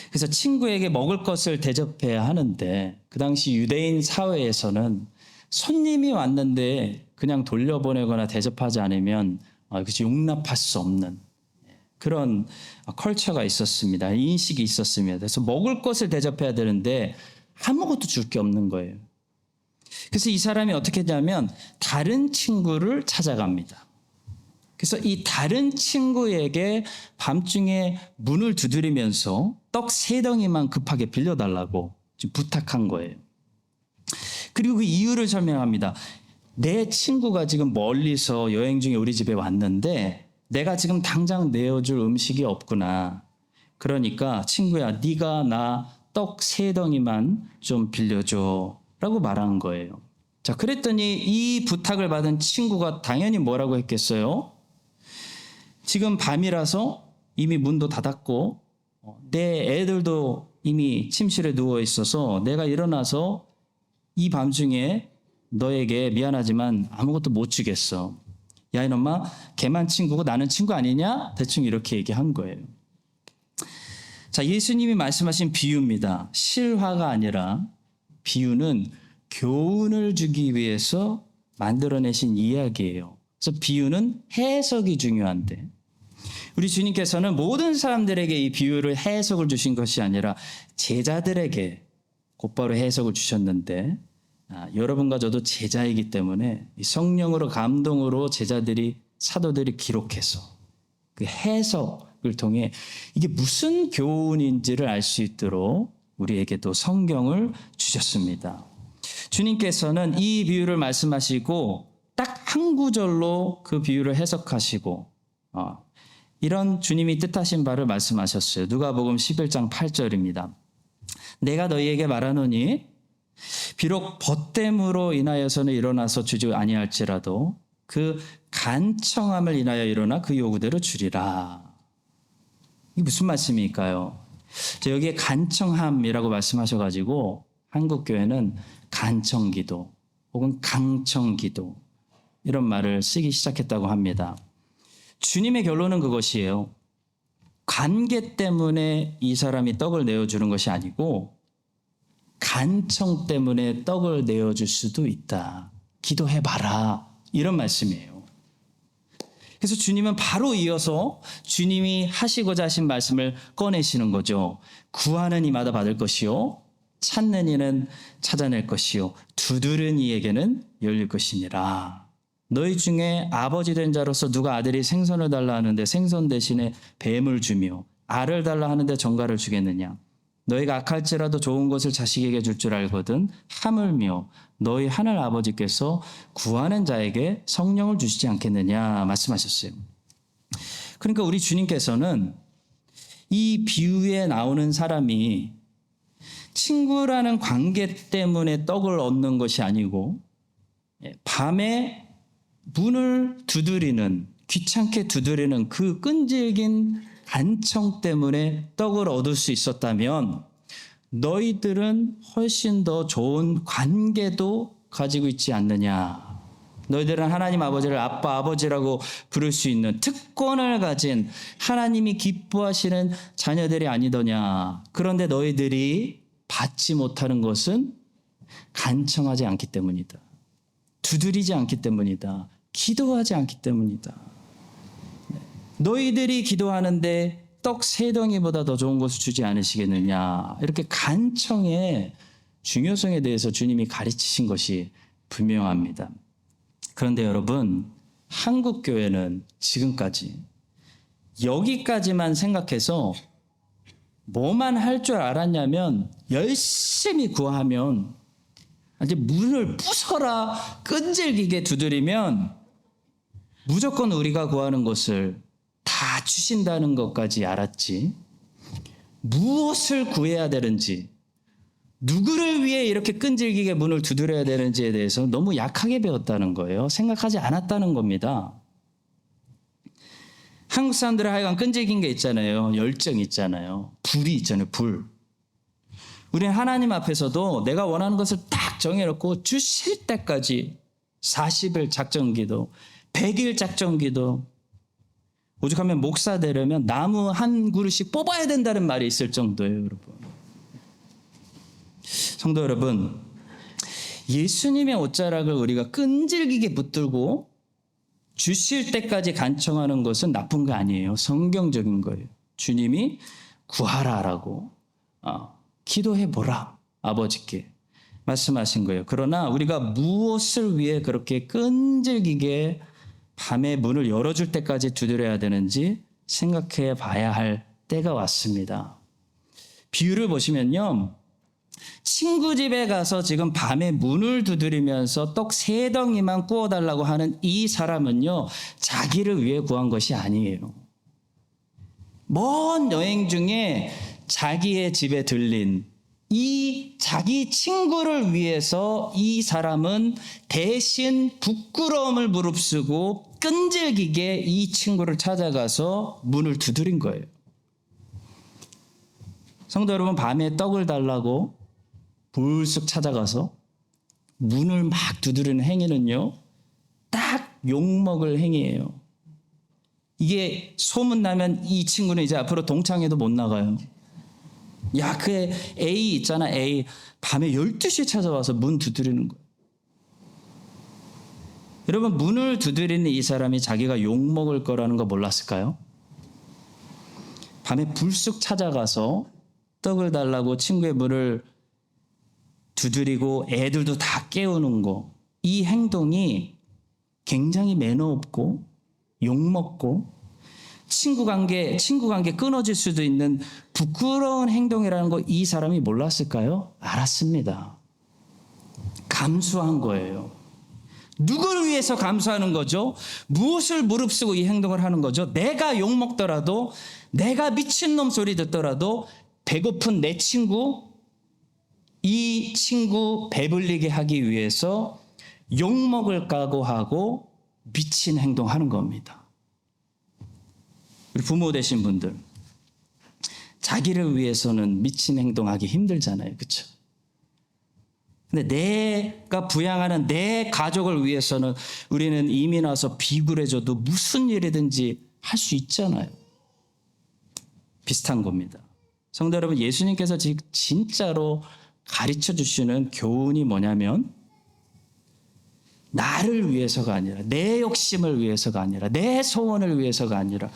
그래서 친구에게 먹을 것을 대접해야 하는데 그 당시 유대인 사회에서는 손님이 왔는데 그냥 돌려보내거나 대접하지 않으면 그것이 용납할 수 없는 그런 컬처가 있었습니다. 인식이 있었습니다. 그래서 먹을 것을 대접해야 되는데 아무것도 줄 게 없는 거예요. 그래서 이 사람이 어떻게 했냐면 다른 친구를 찾아갑니다. 그래서 이 다른 친구에게 밤중에 문을 두드리면서 떡 3덩이만 급하게 빌려달라고 지금 부탁한 거예요. 그리고 그 이유를 설명합니다. 내 친구가 지금 멀리서 여행 중에 우리 집에 왔는데 내가 지금 당장 내어줄 음식이 없구나. 그러니까 친구야, 네가 나 떡 3덩이만 좀 빌려줘 라고 말한 거예요. 자, 그랬더니 이 부탁을 받은 친구가 당연히 뭐라고 했겠어요? 지금 밤이라서 이미 문도 닫았고 내 애들도 이미 침실에 누워 있어서 내가 일어나서 이 밤중에 너에게 미안하지만 아무것도 못 주겠어. 야, 이놈아, 걔만 친구고 나는 친구 아니냐? 대충 이렇게 얘기한 거예요. 자, 예수님이 말씀하신 비유입니다. 실화가 아니라 비유는 교훈을 주기 위해서 만들어내신 이야기예요. 그래서 비유는 해석이 중요한데 우리 주님께서는 모든 사람들에게 이 비유를 해석을 주신 것이 아니라 제자들에게 곧바로 해석을 주셨는데 여러분과 저도 제자이기 때문에 성령으로 감동으로 제자들이 사도들이 기록해서 그 해석을 통해 이게 무슨 교훈인지를 알 수 있도록 우리에게도 성경을 주셨습니다. 주님께서는 이 비유를 말씀하시고 딱 한 구절로 그 비유를 해석하시고 이런 주님이 뜻하신 바를 말씀하셨어요. 누가복음 11장 8절입니다. 내가 너희에게 말하노니 비록 벗됨으로 인하여서는 일어나서 주지 아니할지라도 그 간청함을 인하여 일어나 그 요구대로 주리라. 이게 무슨 말씀일까요? 여기에 간청함이라고 말씀하셔가지고 한국교회는 간청기도 혹은 강청기도 이런 말을 쓰기 시작했다고 합니다. 주님의 결론은 그것이에요. 관계 때문에 이 사람이 떡을 내어주는 것이 아니고 간청 때문에 떡을 내어줄 수도 있다. 기도해봐라. 이런 말씀이에요. 그래서 주님은 바로 이어서 주님이 하시고자 하신 말씀을 꺼내시는 거죠. 구하는 이마다 받을 것이요. 찾는 이는 찾아낼 것이요. 두드린 이에게는 열릴 것이니라. 너희 중에 아버지 된 자로서 누가 아들이 생선을 달라 하는데 생선 대신에 뱀을 주며 알을 달라 하는데 정갈을 주겠느냐. 너희가 악할지라도 좋은 것을 자식에게 줄 줄 알거든 하물며 너희 하늘 아버지께서 구하는 자에게 성령을 주시지 않겠느냐 말씀하셨어요. 그러니까 우리 주님께서는 이 비유에 나오는 사람이 친구라는 관계 때문에 떡을 얻는 것이 아니고 밤에 문을 두드리는 귀찮게 두드리는 그 끈질긴 간청 때문에 떡을 얻을 수 있었다면 너희들은 훨씬 더 좋은 관계도 가지고 있지 않느냐. 너희들은 하나님 아버지를 아빠 아버지라고 부를 수 있는 특권을 가진 하나님이 기뻐하시는 자녀들이 아니더냐. 그런데 너희들이 받지 못하는 것은 간청하지 않기 때문이다. 두드리지 않기 때문이다. 기도하지 않기 때문이다. 너희들이 기도하는데 떡 3덩이보다 더 좋은 것을 주지 않으시겠느냐. 이렇게 간청의 중요성에 대해서 주님이 가르치신 것이 분명합니다. 그런데 여러분, 한국 교회는 지금까지 여기까지만 생각해서 뭐만 할 줄 알았냐면 열심히 구하면 이제 문을 부숴라 끈질기게 두드리면 무조건 우리가 구하는 것을 다 주신다는 것까지 알았지. 무엇을 구해야 되는지, 누구를 위해 이렇게 끈질기게 문을 두드려야 되는지에 대해서 너무 약하게 배웠다는 거예요. 생각하지 않았다는 겁니다. 한국 사람들은 하여간 끈질긴 게 있잖아요. 열정이 있잖아요. 불이 있잖아요. 불. 우리는 하나님 앞에서도 내가 원하는 것을 딱 정해놓고 주실 때까지 40일 작정기도 100일 작전기도, 오죽하면 목사 되려면 나무 한 그루씩 뽑아야 된다는 말이 있을 정도예요, 여러분. 성도 여러분, 예수님의 옷자락을 우리가 끈질기게 붙들고 주실 때까지 간청하는 것은 나쁜 거 아니에요. 성경적인 거예요. 주님이 구하라라고 기도해보라 아버지께 말씀하신 거예요. 그러나 우리가 무엇을 위해 그렇게 끈질기게 밤에 문을 열어줄 때까지 두드려야 되는지 생각해 봐야 할 때가 왔습니다. 비유를 보시면요, 친구 집에 가서 지금 밤에 문을 두드리면서 떡 3덩이만 구워달라고 하는 이 사람은요, 자기를 위해 구한 것이 아니에요. 먼 여행 중에 자기의 집에 들린 이 자기 친구를 위해서 이 사람은 대신 부끄러움을 무릅쓰고 끈질기게 이 친구를 찾아가서 문을 두드린 거예요. 성도 여러분, 밤에 떡을 달라고 불쑥 찾아가서 문을 막 두드리는 행위는요, 딱 욕먹을 행위예요. 이게 소문나면 이 친구는 이제 앞으로 동창회도 못 나가요. 야, 그 A 있잖아, A. 밤에 12시에 찾아와서 문 두드리는 거예요. 여러분, 문을 두드리는 이 사람이 자기가 욕먹을 거라는 거 몰랐을까요? 밤에 불쑥 찾아가서 떡을 달라고 친구의 문을 두드리고 애들도 다 깨우는 거, 이 행동이 굉장히 매너 없고 욕먹고 친구 관계 끊어질 수도 있는 부끄러운 행동이라는 거 이 사람이 몰랐을까요? 알았습니다. 감수한 거예요. 누구를 위해서 감수하는 거죠? 무엇을 무릅쓰고 이 행동을 하는 거죠? 내가 욕먹더라도, 내가 미친놈 소리 듣더라도 배고픈 내 친구, 이 친구 배불리게 하기 위해서 욕먹을 각오하고 미친 행동하는 겁니다. 우리 부모 되신 분들, 자기를 위해서는 미친 행동하기 힘들잖아요. 그렇죠? 근데 내가 부양하는 내 가족을 위해서는 우리는 이민 와서 비굴해져도 무슨 일이든지 할 수 있잖아요. 비슷한 겁니다. 성도 여러분, 예수님께서 진짜로 가르쳐 주시는 교훈이 뭐냐면, 나를 위해서가 아니라, 내 욕심을 위해서가 아니라, 내 소원을 위해서가 아니라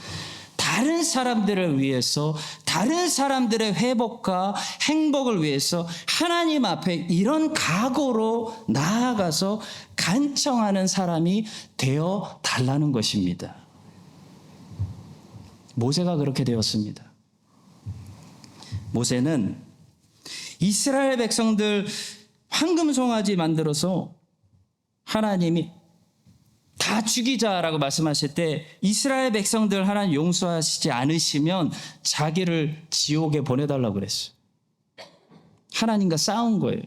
다른 사람들을 위해서, 다른 사람들의 회복과 행복을 위해서 하나님 앞에 이런 각오로 나아가서 간청하는 사람이 되어 달라는 것입니다. 모세가 그렇게 되었습니다. 모세는 이스라엘 백성들 황금 송아지 만들어서 하나님이 다 죽이자라고 말씀하실 때 이스라엘 백성들 하나님 용서하시지 않으시면 자기를 지옥에 보내달라고 그랬어요. 하나님과 싸운 거예요.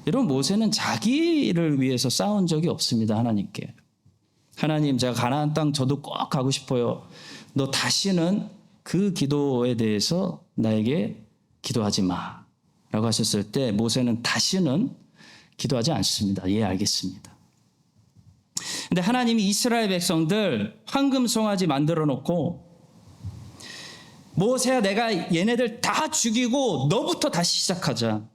여러분, 모세는 자기를 위해서 싸운 적이 없습니다. 하나님께. 하나님, 제가 가나안 땅 저도 꼭 가고 싶어요. 너 다시는 그 기도에 대해서 나에게 기도하지 마 라고 하셨을 때 모세는 다시는 기도하지 않습니다. 예, 알겠습니다. 근데 하나님이 이스라엘 백성들 황금 송아지 만들어 놓고, 모세야, 내가 얘네들 다 죽이고 너부터 다시 시작하자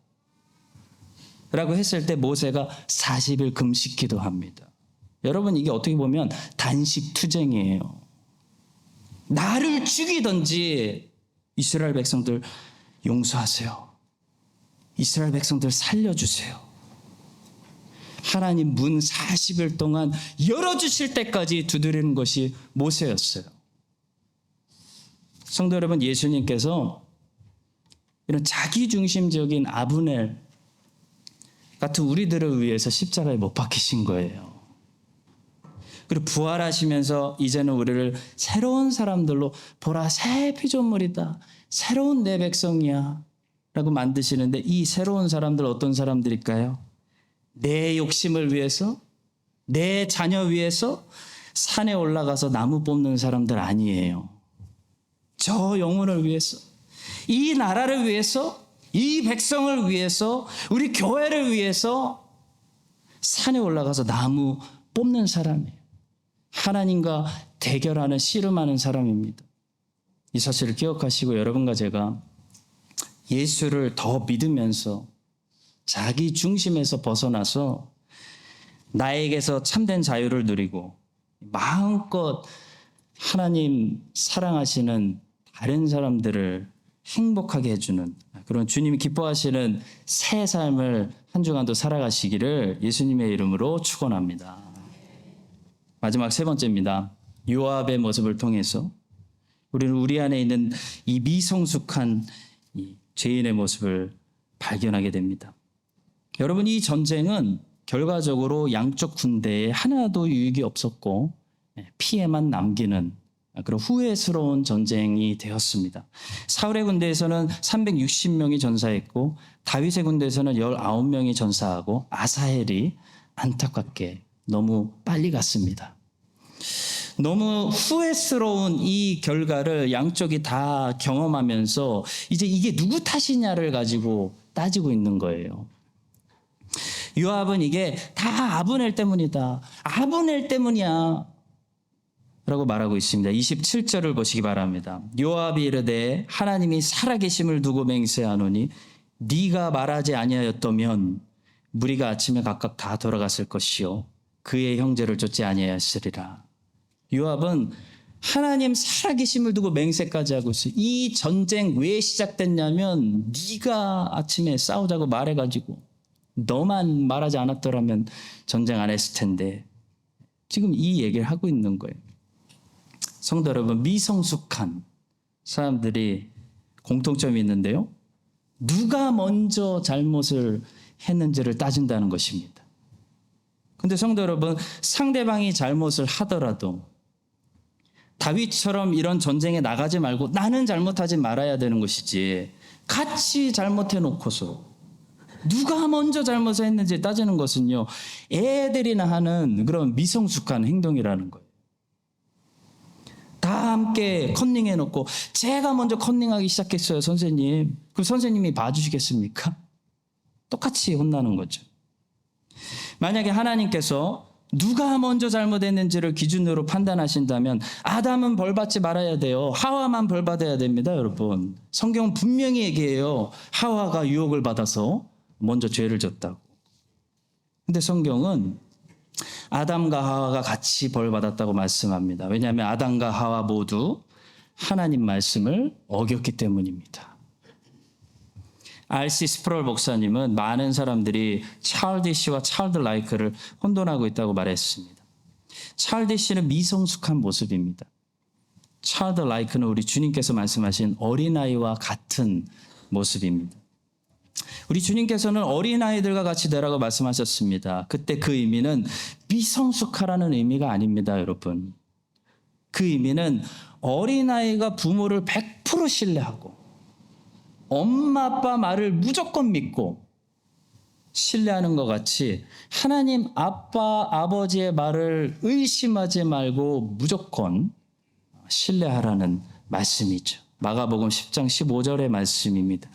라고 했을 때 모세가 40일 금식 기도합니다. 여러분, 이게 어떻게 보면 단식 투쟁이에요. 나를 죽이든지 이스라엘 백성들 용서하세요. 이스라엘 백성들 살려주세요. 하나님 문 40일 동안 열어주실 때까지 두드리는 것이 모세였어요. 성도 여러분, 예수님께서 이런 자기중심적인 아브넬 같은 우리들을 위해서 십자가에 못 박히신 거예요. 그리고 부활하시면서 이제는 우리를 새로운 사람들로, 보라 새 피조물이다, 새로운 내 백성이야 라고 만드시는데, 이 새로운 사람들 어떤 사람들일까요? 내 욕심을 위해서, 내 자녀 위해서 산에 올라가서 나무 뽑는 사람들 아니에요. 저 영혼을 위해서, 이 나라를 위해서, 이 백성을 위해서, 우리 교회를 위해서 산에 올라가서 나무 뽑는 사람이에요. 하나님과 대결하는 씨름하는 사람입니다. 이 사실을 기억하시고 여러분과 제가 예수를 더 믿으면서 자기 중심에서 벗어나서 나에게서 참된 자유를 누리고 마음껏 하나님 사랑하시는 다른 사람들을 행복하게 해주는 그런 주님이 기뻐하시는 새 삶을 한 주간도 살아가시기를 예수님의 이름으로 축원합니다. 마지막 세 번째입니다. 요압의 모습을 통해서 우리는 우리 안에 있는 이 미성숙한 이 죄인의 모습을 발견하게 됩니다. 여러분, 이 전쟁은 결과적으로 양쪽 군대에 하나도 유익이 없었고 피해만 남기는 그런 후회스러운 전쟁이 되었습니다. 사울의 군대에서는 360명이 전사했고 다윗의 군대에서는 19명이 전사하고 아사헬이 안타깝게 너무 빨리 갔습니다. 너무 후회스러운 이 결과를 양쪽이 다 경험하면서 이제 이게 누구 탓이냐를 가지고 따지고 있는 거예요. 요압은 이게 다 아브넬 때문이다. 아브넬 때문이야. 라고 말하고 있습니다. 27절을 보시기 바랍니다. 요압이 이르되 하나님이 살아계심을 두고 맹세하노니 네가 말하지 아니하였다면 무리가 아침에 각각 다 돌아갔을 것이요 그의 형제를 쫓지 아니하였으리라. 요압은 하나님 살아계심을 두고 맹세까지 하고 있어요. 이 전쟁 왜 시작됐냐면 네가 아침에 싸우자고 말해가지고 너만 말하지 않았더라면 전쟁 안 했을 텐데 지금 이 얘기를 하고 있는 거예요. 성도 여러분, 미성숙한 사람들이 공통점이 있는데요. 누가 먼저 잘못을 했는지를 따진다는 것입니다. 근데 성도 여러분, 상대방이 잘못을 하더라도 다윗처럼 이런 전쟁에 나가지 말고 나는 잘못하지 말아야 되는 것이지 같이 잘못해 놓고서 누가 먼저 잘못을 했는지 따지는 것은요, 애들이나 하는 그런 미성숙한 행동이라는 거예요. 다 함께 컨닝해 놓고 제가 먼저 컨닝하기 시작했어요, 선생님. 그럼 선생님이 봐주시겠습니까? 똑같이 혼나는 거죠. 만약에 하나님께서 누가 먼저 잘못했는지를 기준으로 판단하신다면 아담은 벌받지 말아야 돼요. 하와만 벌받아야 됩니다, 여러분. 성경은 분명히 얘기해요. 하와가 유혹을 받아서 먼저 죄를 졌다고. 근데 성경은 아담과 하와가 같이 벌받았다고 말씀합니다. 왜냐하면 아담과 하와 모두 하나님 말씀을 어겼기 때문입니다. R.C. 스프롤 목사님은 많은 사람들이 차일디시와 차일드라이크를 혼돈하고 있다고 말했습니다. 차일디시는 미성숙한 모습입니다. 차일드라이크는 우리 주님께서 말씀하신 어린아이와 같은 모습입니다. 우리 주님께서는 어린아이들과 같이 되라고 말씀하셨습니다. 그때 그 의미는 미성숙하라는 의미가 아닙니다, 여러분. 그 의미는 어린아이가 부모를 100% 신뢰하고 엄마 아빠 말을 무조건 믿고 신뢰하는 것 같이 하나님 아빠 아버지의 말을 의심하지 말고 무조건 신뢰하라는 말씀이죠. 마가복음 10장 15절의 말씀입니다.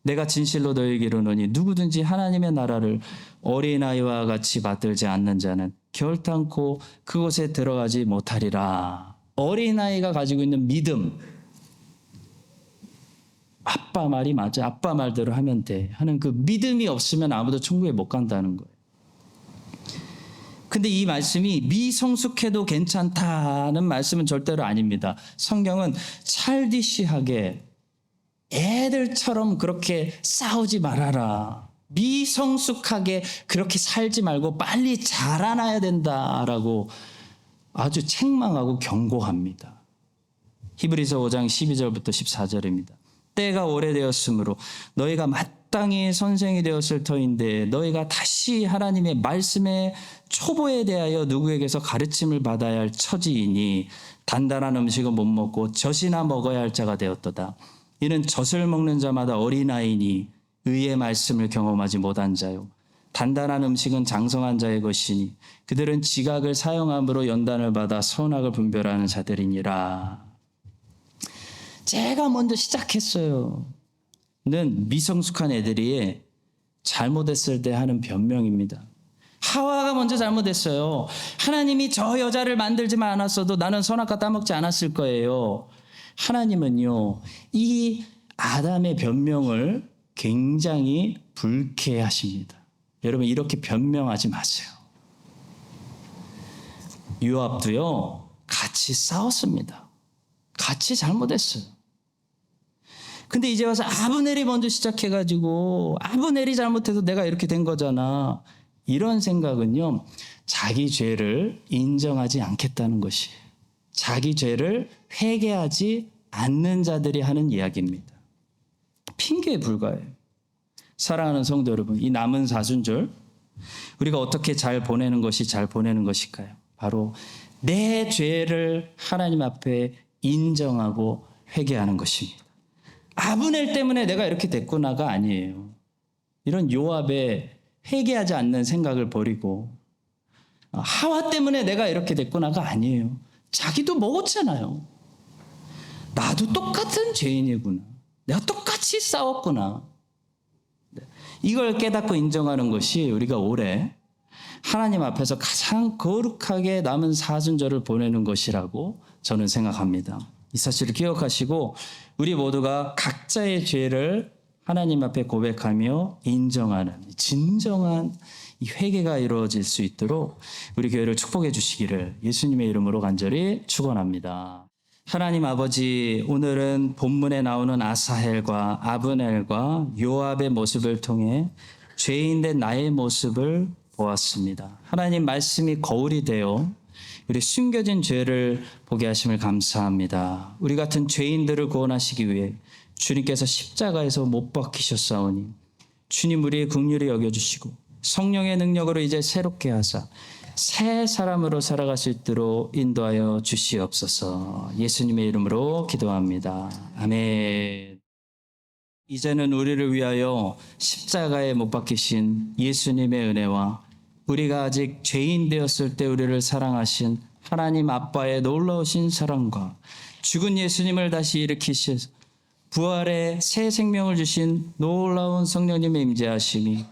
내가 진실로 너희에게 이르노니 누구든지 하나님의 나라를 어린아이와 같이 받들지 않는 자는 결단코 그곳에 들어가지 못하리라. 어린아이가 가지고 있는 믿음, 아빠 말이 맞아, 아빠 말대로 하면 돼 하는 그 믿음이 없으면 아무도 천국에 못 간다는 거예요. 근데 이 말씀이 미성숙해도 괜찮다는 말씀은 절대로 아닙니다. 성경은 찰디시하게 애들처럼 그렇게 싸우지 말아라. 미성숙하게 그렇게 살지 말고 빨리 자라나야 된다라고 아주 책망하고 경고합니다. 히브리서 5장 12절부터 14절입니다. 때가 오래되었으므로 너희가 마땅히 선생이 되었을 터인데 너희가 다시 하나님의 말씀의 초보에 대하여 누구에게서 가르침을 받아야 할 처지이니 단단한 음식은 못 먹고 젖이나 먹어야 할 자가 되었도다. 이는 젖을 먹는 자마다 어린아이니 의의 말씀을 경험하지 못한 자요. 단단한 음식은 장성한 자의 것이니 그들은 지각을 사용함으로 연단을 받아 선악을 분별하는 자들이니라. 제가 먼저 시작했어요. 는 미성숙한 애들이 잘못했을 때 하는 변명입니다. 하와가 먼저 잘못했어요. 하나님이 저 여자를 만들지만 않았어도 나는 선악과 따먹지 않았을 거예요. 하나님은요, 이 아담의 변명을 굉장히 불쾌하십니다. 여러분, 이렇게 변명하지 마세요. 요압도요, 같이 싸웠습니다. 같이 잘못했어요. 근데 이제 와서 아브넬이 먼저 시작해가지고 아브넬이 잘못해서 내가 이렇게 된 거잖아. 이런 생각은요, 자기 죄를 인정하지 않겠다는 것이에요. 자기 죄를 회개하지 않는 자들이 하는 이야기입니다. 핑계에 불과해요. 사랑하는 성도 여러분, 이 남은 사순절 우리가 어떻게 잘 보내는 것이 잘 보내는 것일까요? 바로 내 죄를 하나님 앞에 인정하고 회개하는 것입니다. 아브넬 때문에 내가 이렇게 됐구나가 아니에요. 이런 요압의 회개하지 않는 생각을 버리고, 하와 때문에 내가 이렇게 됐구나가 아니에요. 자기도 먹었잖아요. 나도 똑같은 죄인이구나. 내가 똑같이 싸웠구나. 이걸 깨닫고 인정하는 것이 우리가 올해 하나님 앞에서 가장 거룩하게 남은 사순절을 보내는 것이라고 저는 생각합니다. 이 사실을 기억하시고 우리 모두가 각자의 죄를 하나님 앞에 고백하며 인정하는 진정한 이 회개가 이루어질 수 있도록 우리 교회를 축복해 주시기를 예수님의 이름으로 간절히 축원합니다. 하나님 아버지, 오늘은 본문에 나오는 아사헬과 아브넬과 요압의 모습을 통해 죄인된 나의 모습을 보았습니다. 하나님 말씀이 거울이 되어 우리 숨겨진 죄를 보게 하심을 감사합니다. 우리 같은 죄인들을 구원하시기 위해 주님께서 십자가에서 못 박히셨사오니 주님 우리의 긍휼히 여겨주시고 성령의 능력으로 이제 새롭게 하사 새 사람으로 살아갈 수 있도록 인도하여 주시옵소서. 예수님의 이름으로 기도합니다. 아멘. 이제는 우리를 위하여 십자가에 못 박히신 예수님의 은혜와 우리가 아직 죄인 되었을 때 우리를 사랑하신 하나님 아빠의 놀라우신 사랑과 죽은 예수님을 다시 일으키셔서 부활의 새 생명을 주신 놀라운 성령님의 임재하심이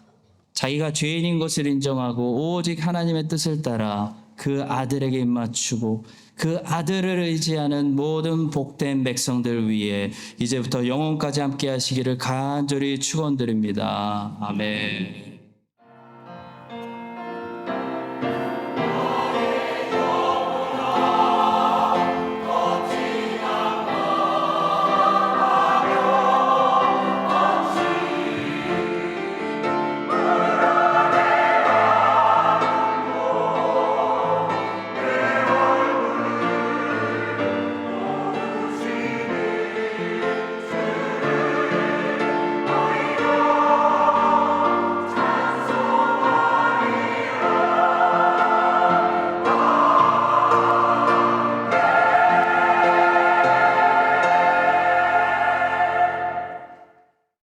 자기가 죄인인 것을 인정하고 오직 하나님의 뜻을 따라 그 아들에게 입맞추고 그 아들을 의지하는 모든 복된 백성들 위해 이제부터 영원까지 함께 하시기를 간절히 축원드립니다. 아멘.